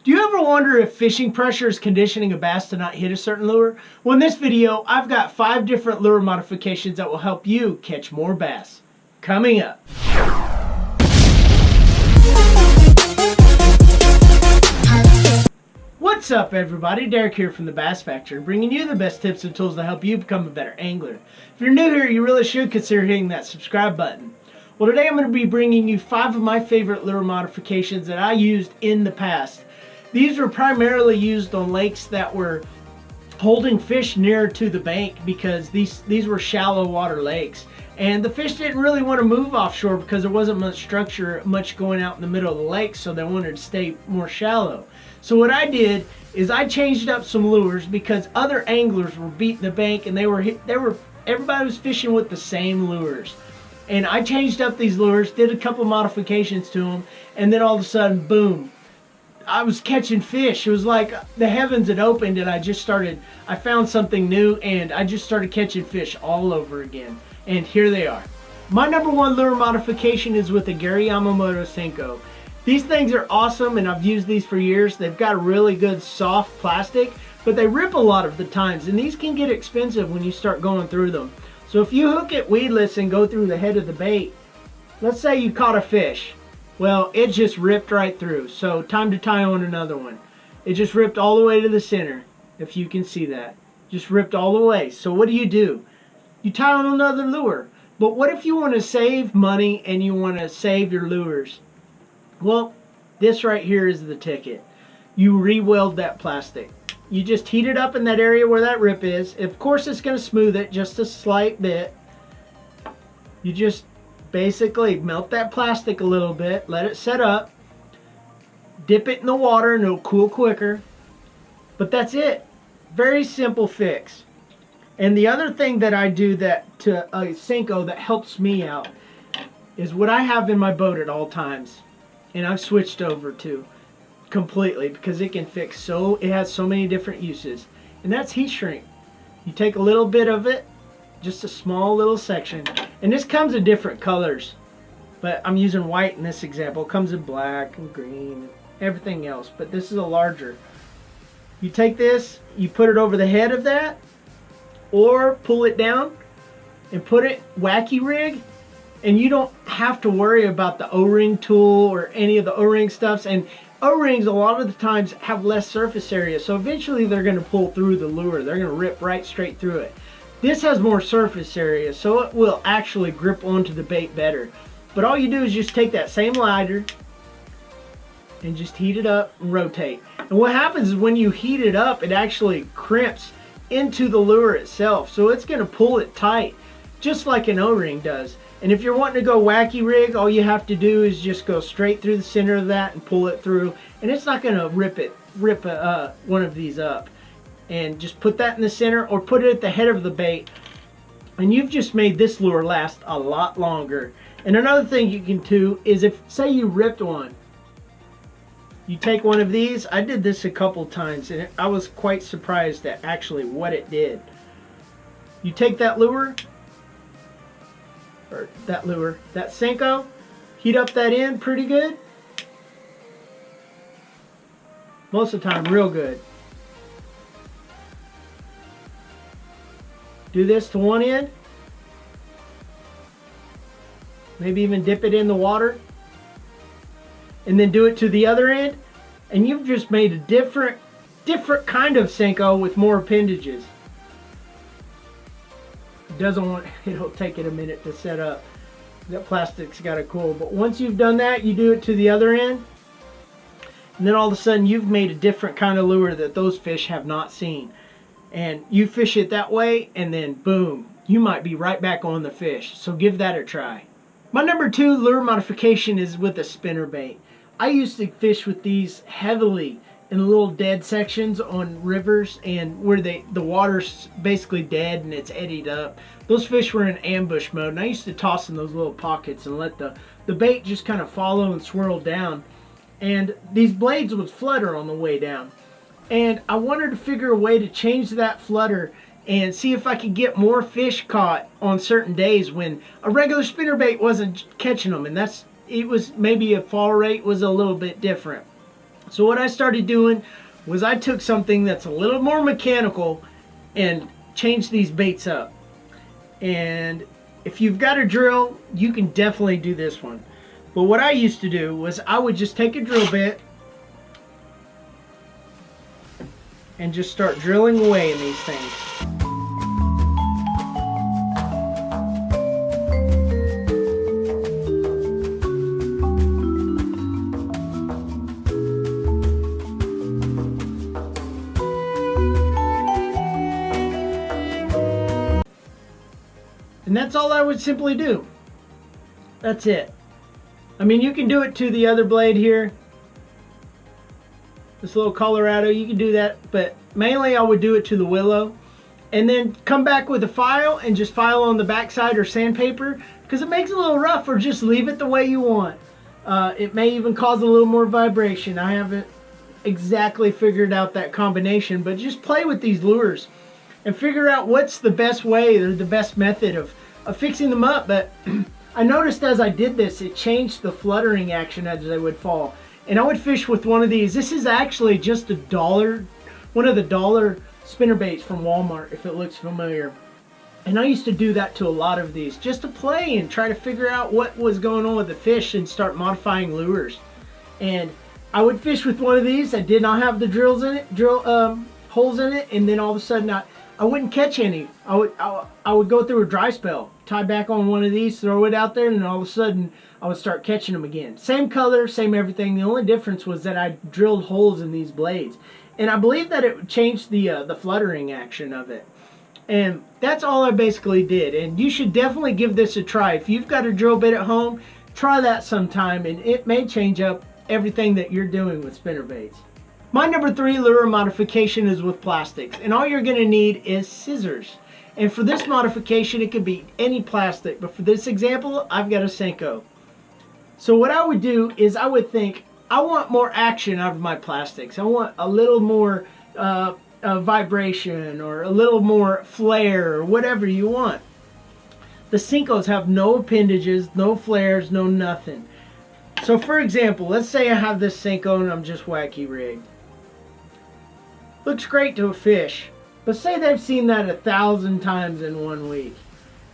Do you ever wonder if fishing pressure is conditioning a bass to not hit a certain lure? Well, in this video, I've got 5 different lure modifications that will help you catch more bass. Coming up. What's up, everybody? Derek here from the Bass Factory, bringing you the best tips and tools to help you become a better angler. If you're new here, you really should consider hitting that subscribe button. Well, today I'm going to be bringing you 5 of my favorite lure modifications that I used in the past. These were primarily used on lakes that were holding fish nearer to the bank because these were shallow water lakes. And the fish didn't really want to move offshore because there wasn't much structure, much going out in the middle of the lake, so they wanted to stay more shallow. So what I did is I changed up some lures because other anglers were beating the bank and everybody was fishing with the same lures. And I changed up these lures, did a couple modifications to them, and then all of a sudden, boom, I was catching fish. It was like the heavens had opened and I found something new and I just started catching fish all over again. And here they are. My number 1 lure modification is with the Gary Yamamoto Senko. These things are awesome and I've used these for years. They've got a really good soft plastic, but they rip a lot of the times, and these can get expensive when you start going through them. So if you hook it weedless and go through the head of the bait, let's say you caught a fish. Well, it just ripped right through. So time to tie on another one. It just ripped all the way to the center, if you can see that. Just ripped all the way. So what do? You tie on another lure. But what if you want to save money and you want to save your lures? Well, this right here is the ticket. You re-weld that plastic. You just heat it up in that area where that rip is. Of course, it's going to smooth it just a slight bit. You just basically melt that plastic a little bit, let it set up, dip it in the water and it'll cool quicker. But that's it. Very simple fix. And the other thing that I do that to a Senko that helps me out is what I have in my boat at all times, and I've switched over to completely because it can fix it has so many different uses, and that's heat shrink. You take a little bit of it, just a small little section, and this comes in different colors, but I'm using white in this example. It comes in black and green and everything else, but this is a larger. You take this, you put it over the head of that, or pull it down and put it wacky rig, and you don't have to worry about the O-ring tool or any of the O-ring stuffs. And O-rings a lot of the times have less surface area, so eventually they're going to pull through the lure. They're going to rip right straight through it. This has more surface area, so it will actually grip onto the bait better. But all you do is just take that same lighter and just heat it up and rotate. And what happens is when you heat it up, it actually crimps into the lure itself, so it's going to pull it tight just like an O-ring does. And if you're wanting to go wacky rig, all you have to do is just go straight through the center of that and pull it through, and it's not going to rip one of these up. And just put that in the center or put it at the head of the bait, and you've just made this lure last a lot longer. And another thing you can do is, if say you ripped one, you take one of these. I did this a couple times and I was quite surprised at actually what it did. You take that lure, that Senko, heat up that end pretty good. Most of the time real good. Do this to one end. Maybe even dip it in the water. And then do it to the other end, and you've just made a different kind of Senko with more appendages. It'll take it a minute to set up. That plastic's got to cool, but once you've done that, you do it to the other end, and then all of a sudden you've made a different kind of lure that those fish have not seen. And you fish it that way, and then boom, you might be right back on the fish. So give that a try. My number 2 lure modification is with a spinnerbait. I used to fish with these heavily in little dead sections on rivers, and where the water's basically dead and it's eddied up. Those fish were in ambush mode, and I used to toss in those little pockets and let the bait just kind of follow and swirl down. And these blades would flutter on the way down. And I wanted to figure a way to change that flutter and see if I could get more fish caught on certain days when a regular spinnerbait wasn't catching them, and it was maybe a fall rate was a little bit different. So what I started doing was I took something that's a little more mechanical and changed these baits up. And if you've got a drill, you can definitely do this one. But what I used to do was I would just take a drill bit and just start drilling away in these things. And that's all I would simply do. That's it. I mean, you can do it to the other blade here. This little Colorado, you can do that. But mainly I would do it to the willow. And then come back with a file and just file on the backside or sandpaper. Because it makes it a little rough, or just leave it the way you want. It may even cause a little more vibration. I haven't exactly figured out that combination. But just play with these lures and figure out what's the best way or the best method of fixing them up. But I noticed as I did this, it changed the fluttering action as they would fall. And I would fish with one of these. This is actually just $1, one of the dollar spinnerbaits from Walmart, if it looks familiar. And I used to do that to a lot of these, just to play and try to figure out what was going on with the fish and start modifying lures. And I would fish with one of these that did not have the drills in it, holes in it, and then all of a sudden I wouldn't catch any. I would go through a dry spell, tie back on one of these, throw it out there, and then all of a sudden I would start catching them again. Same color, same everything. The only difference was that I drilled holes in these blades. And I believe that it changed the fluttering action of it. And that's all I basically did. And you should definitely give this a try. If you've got a drill bit at home, try that sometime, and it may change up everything that you're doing with spinnerbaits. My number 3 lure modification is with plastics, and all you're going to need is scissors. And for this modification, it could be any plastic, but for this example, I've got a Senko. So what I would do is I would think, I want more action out of my plastics. I want a little more vibration, or a little more flare, or whatever you want. The Senkos have no appendages, no flares, no nothing. So for example, let's say I have this Senko and I'm just wacky rigged. Looks great to a fish, but say they've seen that 1,000 times in 1 week.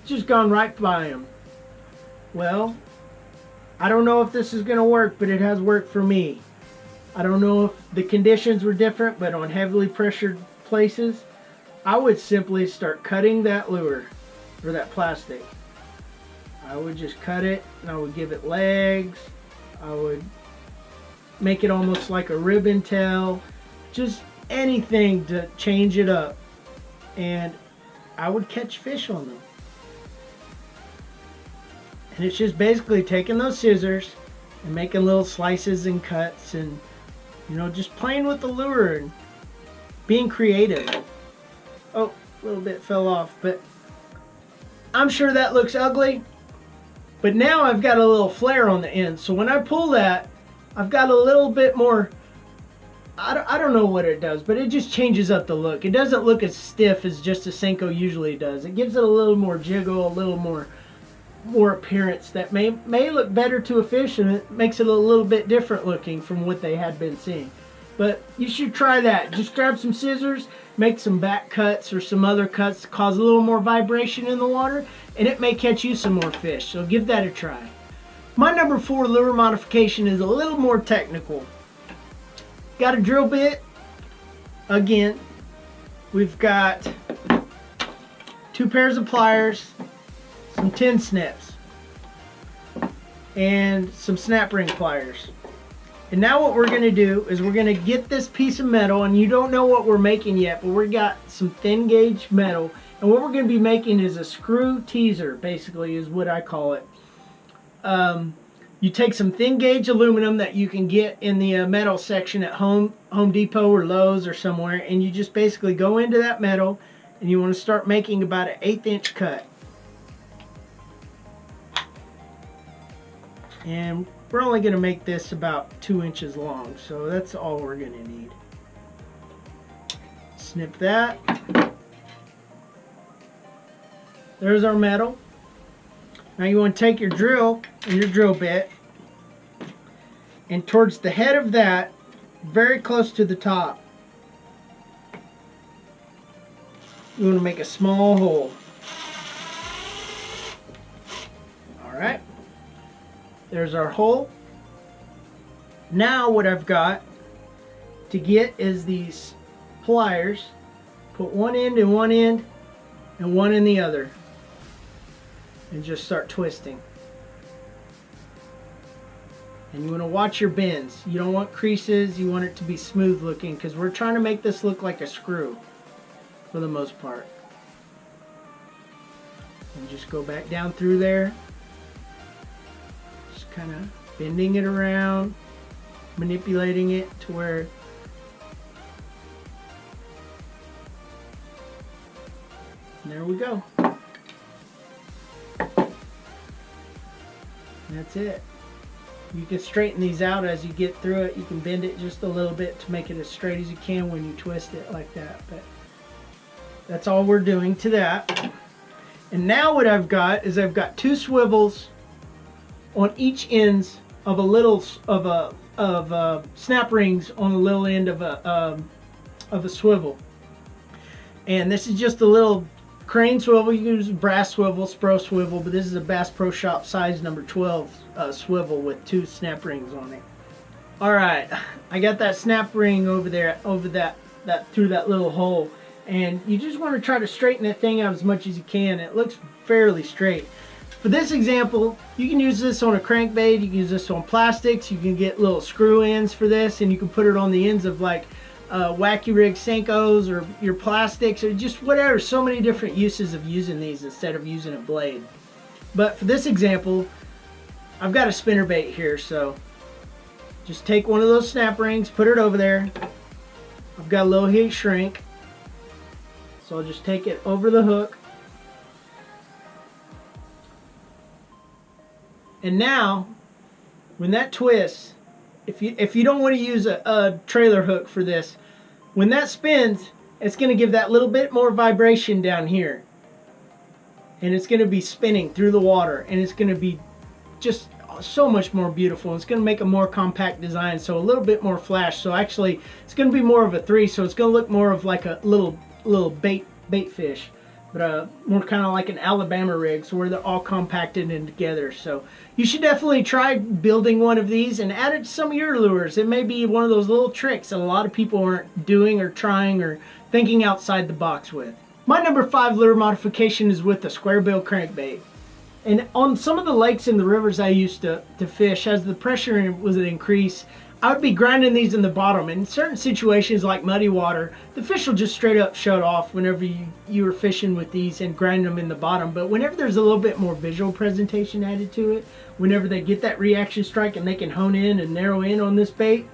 It's just gone right by them. Well, I don't know if this is going to work, but it has worked for me. I don't know if the conditions were different, but on heavily pressured places, I would simply start cutting that lure, or that plastic. I would just cut it, and I would give it legs. I would make it almost like a ribbon tail. Just anything to change it up, and I would catch fish on them. And it's just basically taking those scissors and making little slices and cuts, and just playing with the lure and being creative. Oh, a little bit fell off, but I'm sure that looks ugly, but now I've got a little flare on the end, so when I pull that, I've got a little bit more. I don't know what it does, but it just changes up the look. It doesn't look as stiff as just a Senko usually does. It gives it a little more jiggle, a little more appearance that may look better to a fish, and it makes it a little bit different looking from what they had been seeing. But you should try that. Just grab some scissors, make some back cuts or some other cuts, cause a little more vibration in the water, and it may catch you some more fish. So give that a try. My number 4 lure modification is a little more technical. Got a drill bit. Again, we've got 2 pairs of pliers, some tin snips, and some snap ring pliers. And now what we're going to do is we're going to get this piece of metal, and you don't know what we're making yet, but we've got some thin gauge metal, and what we're going to be making is a screw teaser, basically, is what I call it. You take some thin gauge aluminum that you can get in the metal section at Home Depot or Lowe's or somewhere, and you just basically go into that metal, and you want to start making about an 1/8 inch cut. And we're only going to make this about 2 inches long, so that's all we're going to need. Snip that. There's our metal. Now you want to take your drill and your drill bit, and towards the head of that, very close to the top. You want to make a small hole. Alright, there's our hole. Now what I've got to get is these pliers. Put one end in one end and one in the other. And just start twisting. And you want to watch your bends. You don't want creases, you want it to be smooth looking, because we're trying to make this look like a screw for the most part. And just go back down through there. Just kind of bending it around, manipulating it to where there we go. That's it. You can straighten these out as you get through it. You can bend it just a little bit to make it as straight as you can when you twist it like that. But that's all we're doing to that. And now what I've got is I've got two swivels on each ends of a little snap rings on the little end of a swivel. And this is just a little crane swivel. You can use a brass swivel, Spro swivel, but this is a Bass Pro Shop size number 12 swivel with two snap rings on it. All right, I got that snap ring over there, over that through that little hole, and you just want to try to straighten that thing out as much as you can. It looks fairly straight. For this example, you can use this on a crankbait, you can use this on plastics, you can get little screw ends for this, and you can put it on the ends of like wacky rig Senkos or your plastics or just whatever. So many different uses of using these instead of using a blade. But for this example, I've got a spinner bait here, so just take one of those snap rings, put it over there. I've got a little heat shrink, so I'll just take it over the hook. And now, when that twists, if you don't want to use a trailer hook for this, when that spins, it's going to give that little bit more vibration down here. And it's going to be spinning through the water, and it's going to be just so much more beautiful. It's going to make a more compact design, so a little bit more flash. So actually, it's going to be more of a 3, so it's going to look more of like a little bait fish. But more kind of like an Alabama rig, so where they're all compacted and together. So you should definitely try building one of these and add it to some of your lures. It may be one of those little tricks that a lot of people aren't doing or trying or thinking outside the box with. My number 5 lure modification is with the square bill crankbait. And on some of the lakes and the rivers I used to fish, as the pressure was an increase, I would be grinding these in the bottom. In certain situations like muddy water, the fish will just straight up shut off whenever you were fishing with these and grind them in the bottom. But whenever there's a little bit more visual presentation added to it, whenever they get that reaction strike and they can hone in and narrow in on this bait,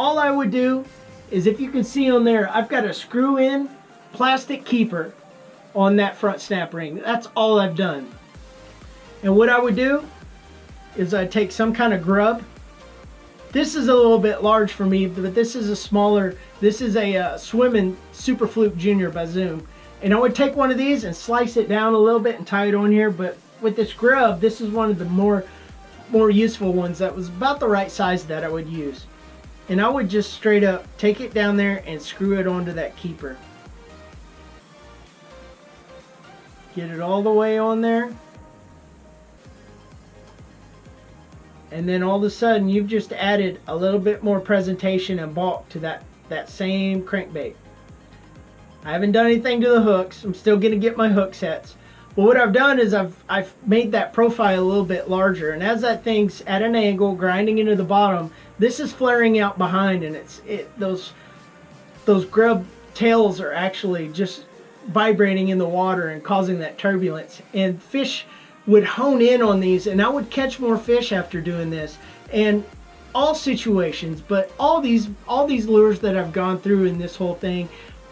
all I would do is, if you can see on there, I've got a screw in plastic keeper on that front snap ring. That's all I've done. And what I would do is I'd take some kind of grub. This is a little bit large for me, but this is a smaller, this is a Swimming Super Fluke Junior by Zoom. And I would take one of these and slice it down a little bit and tie it on here. But with this grub, this is one of the more useful ones that was about the right size that I would use. And I would just straight up take it down there and screw it onto that keeper. Get it all the way on there. And then all of a sudden, you've just added a little bit more presentation and bulk to that same crankbait. I haven't done anything to the hooks. I'm still going to get my hook sets. But what I've done is I've made that profile a little bit larger. And as that thing's at an angle, grinding into the bottom, this is flaring out behind. And those grub tails are actually just vibrating in the water and causing that turbulence. And fish would hone in on these, and I would catch more fish after doing this. And all situations, but all these lures that I've gone through in this whole thing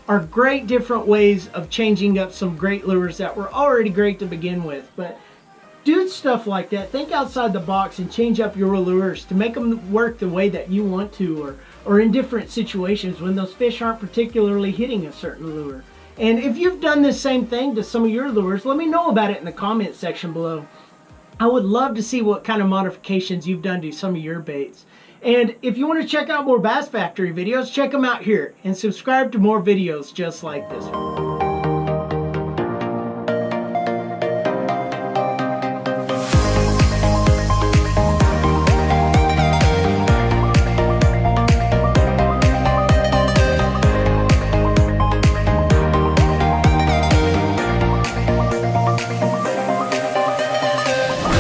are great different ways of changing up some great lures that were already great to begin with. But do stuff like that. Think outside the box and change up your lures to make them work the way that you want to, or in different situations when those fish aren't particularly hitting a certain lure. And if you've done this same thing to some of your lures, let me know about it in the comment section below. I would love to see what kind of modifications you've done to some of your baits. And if you want to check out more Bass Factory videos, check them out here and subscribe to more videos just like this one.